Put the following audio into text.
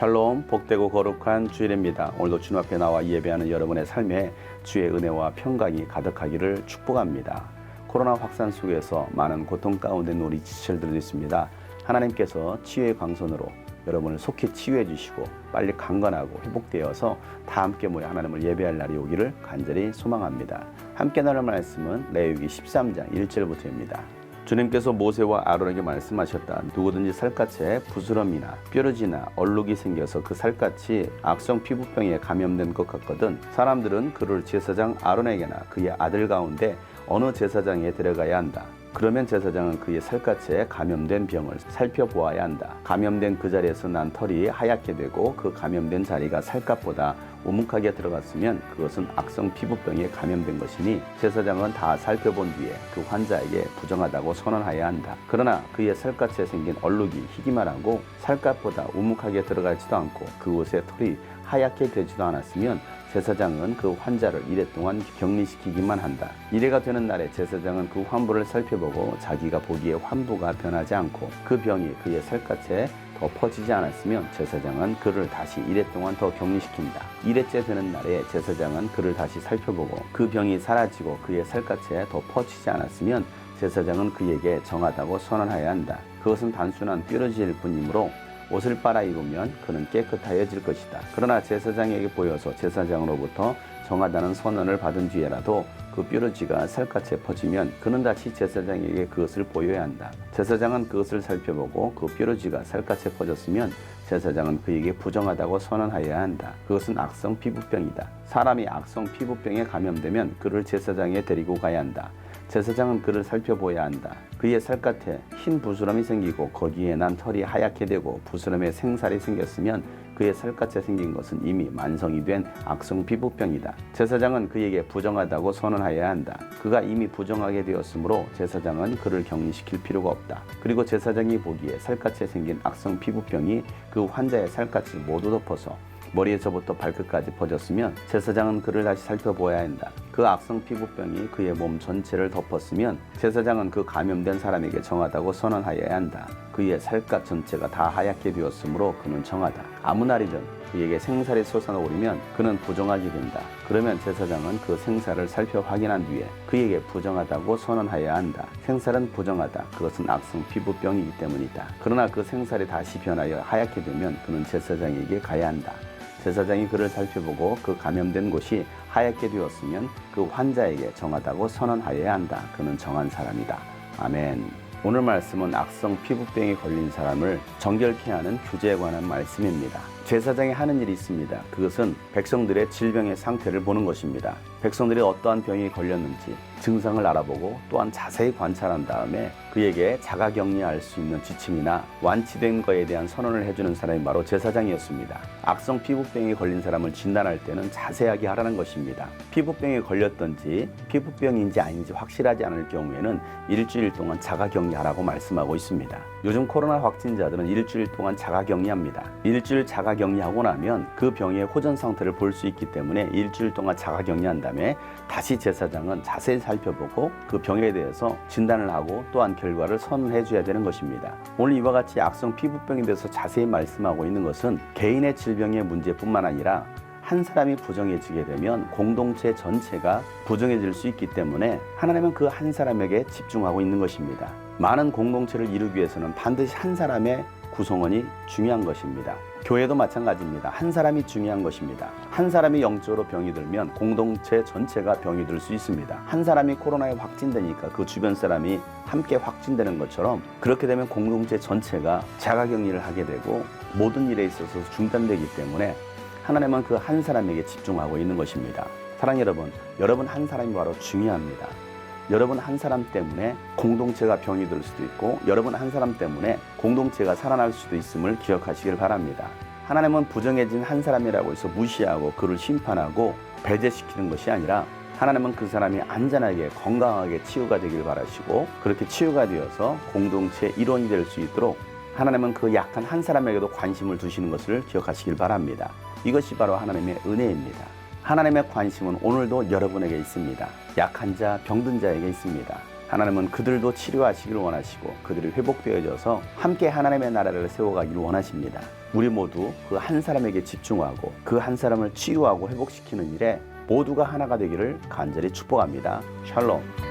샬롬, 복되고 거룩한 주일입니다. 오늘도 주님 앞에 나와 예배하는 여러분의 삶에 주의 은혜와 평강이 가득하기를 축복합니다. 코로나 확산 속에서 많은 고통 가운데 우리 지체들도 있습니다. 하나님께서 치유의 광선으로 여러분을 속히 치유해 주시고 빨리 강건하고 회복되어서 다 함께 모여 하나님을 예배할 날이 오기를 간절히 소망합니다. 함께 나눌 말씀은 레위기 13장 1절부터입니다. 주님께서 모세와 아론에게 말씀하셨다. 누구든지 살갗에 부스럼이나 뾰루지나 얼룩이 생겨서 그 살갗이 악성 피부병에 감염된 것 같거든 사람들은 그를 제사장 아론에게나 그의 아들 가운데 어느 제사장에 데려가야 한다. 그러면 제사장은 그의 살갗에 감염된 병을 살펴보아야 한다. 감염된 그 자리에서 난 털이 하얗게 되고 그 감염된 자리가 살갗보다 오목하게 들어갔으면 그것은 악성 피부병에 감염된 것이니 제사장은 다 살펴본 뒤에 그 환자에게 부정하다고 선언해야 한다. 그러나 그의 살갗에 생긴 얼룩이 희기만 하고 살갗보다 오목하게 들어가지도 않고 그곳에 털이 하얗게 되지도 않았으면 제사장은 그 환자를 이래 동안 격리시키기만 한다. 이래가 되는 날에 제사장은 그 환부를 살펴보고 자기가 보기에 환부가 변하지 않고 그 병이 그의 살갗에 더 퍼지지 않았으면 제사장은 그를 다시 이래 동안 더 격리시킨다. 이래째 되는 날에 제사장은 그를 다시 살펴보고 그 병이 사라지고 그의 살갗에 더 퍼지지 않았으면 제사장은 그에게 정하다고 선언해야 한다. 그것은 단순한 뾰루지일 뿐이므로 옷을 빨아 입으면 그는 깨끗하여질 것이다. 그러나 제사장에게 보여서 제사장으로부터 정하다는 선언을 받은 뒤에라도 그 뾰루지가 살갗에 퍼지면 그는 다시 제사장에게 그것을 보여야 한다. 제사장은 그것을 살펴보고 그 뾰루지가 살갗에 퍼졌으면 제사장은 그에게 부정하다고 선언하여야 한다. 그것은 악성 피부병이다. 사람이 악성 피부병에 감염되면 그를 제사장에 데리고 가야 한다. 제사장은 그를 살펴보아야 한다. 그의 살갗에 흰 부스럼이 생기고 거기에 난 털이 하얗게 되고 부스럼에 생살이 생겼으면 그의 살갗에 생긴 것은 이미 만성이 된 악성 피부병이다. 제사장은 그에게 부정하다고 선언하여야 한다. 그가 이미 부정하게 되었으므로 제사장은 그를 격리시킬 필요가 없다. 그리고 제사장이 보기에 살갗에 생긴 악성 피부병이 그 환자의 살갗을 모두 덮어서 머리에서부터 발끝까지 퍼졌으면 제사장은 그를 다시 살펴보아야 한다. 그 악성 피부병이 그의 몸 전체를 덮었으면 제사장은 그 감염된 사람에게 정하다고 선언하여야 한다. 그의 살갗 전체가 다 하얗게 되었으므로 그는 정하다. 아무 날이든 그에게 생살이 솟아오르면 그는 부정하게 된다. 그러면 제사장은 그 생살을 살펴 확인한 뒤에 그에게 부정하다고 선언하여야 한다. 생살은 부정하다. 그것은 악성 피부병이기 때문이다. 그러나 그 생살이 다시 변하여 하얗게 되면 그는 제사장에게 가야 한다. 제사장이 그를 살펴보고 그 감염된 곳이 하얗게 되었으면 그 환자에게 정하다고 선언하여야 한다. 그는 정한 사람이다. 아멘. 오늘 말씀은 악성 피부병에 걸린 사람을 정결케 하는 규제에 관한 말씀입니다. 제사장이 하는 일이 있습니다. 그것은 백성들의 질병의 상태를 보는 것입니다. 백성들이 어떠한 병이 걸렸는지 증상을 알아보고 또한 자세히 관찰한 다음에 그에게 자가격리할 수 있는 지침이나 완치된 것에 대한 선언을 해주는 사람이 바로 제사장이었습니다. 악성 피부병에 걸린 사람을 진단할 때는 자세하게 하라는 것입니다. 피부병에 걸렸던지 피부병인지 아닌지 확실하지 않을 경우에는 일주일 동안 자가격리하라고 말씀하고 있습니다. 요즘 코로나 확진자들은 일주일 동안 자가격리합니다. 일주일 자가격리하고 나면 그 병의 호전 상태를 볼 수 있기 때문에 일주일 동안 자가격리한 다음에 다시 제사장은 자세히 살펴보고 그 병에 대해서 진단을 하고 또한 결과를 선언해 줘야 되는 것입니다. 오늘 이와 같이 악성 피부병에 대해서 자세히 말씀하고 있는 것은 개인의 질병의 문제뿐만 아니라 한 사람이 부정해지게 되면 공동체 전체가 부정해질 수 있기 때문에 하나님은 그 한 사람에게 집중하고 있는 것입니다. 많은 공동체를 이루기 위해서는 반드시 한 사람의 구성원이 중요한 것입니다. 교회도 마찬가지입니다. 한 사람이 중요한 것입니다. 한 사람이 영적으로 병이 들면 공동체 전체가 병이 들 수 있습니다. 한 사람이 코로나에 확진되니까 그 주변 사람이 함께 확진되는 것처럼 그렇게 되면 공동체 전체가 자가격리를 하게 되고 모든 일에 있어서 중단되기 때문에 하나님은 그 한 사람에게 집중하고 있는 것입니다. 사랑하는 여러분, 여러분 한 사람이 바로 중요합니다. 여러분 한 사람 때문에 공동체가 병이 들 수도 있고 여러분 한 사람 때문에 공동체가 살아날 수도 있음을 기억하시길 바랍니다. 하나님은 부정해진 한 사람이라고 해서 무시하고 그를 심판하고 배제시키는 것이 아니라 하나님은 그 사람이 안전하게 건강하게 치유가 되길 바라시고 그렇게 치유가 되어서 공동체의 일원이 될 수 있도록 하나님은 그 약한 한 사람에게도 관심을 두시는 것을 기억하시길 바랍니다. 이것이 바로 하나님의 은혜입니다. 하나님의 관심은 오늘도 여러분에게 있습니다. 약한 자, 병든 자에게 있습니다. 하나님은 그들도 치료하시기를 원하시고 그들이 회복되어져서 함께 하나님의 나라를 세워가기를 원하십니다. 우리 모두 그 한 사람에게 집중하고 그 한 사람을 치유하고 회복시키는 일에 모두가 하나가 되기를 간절히 축복합니다. 샬롬.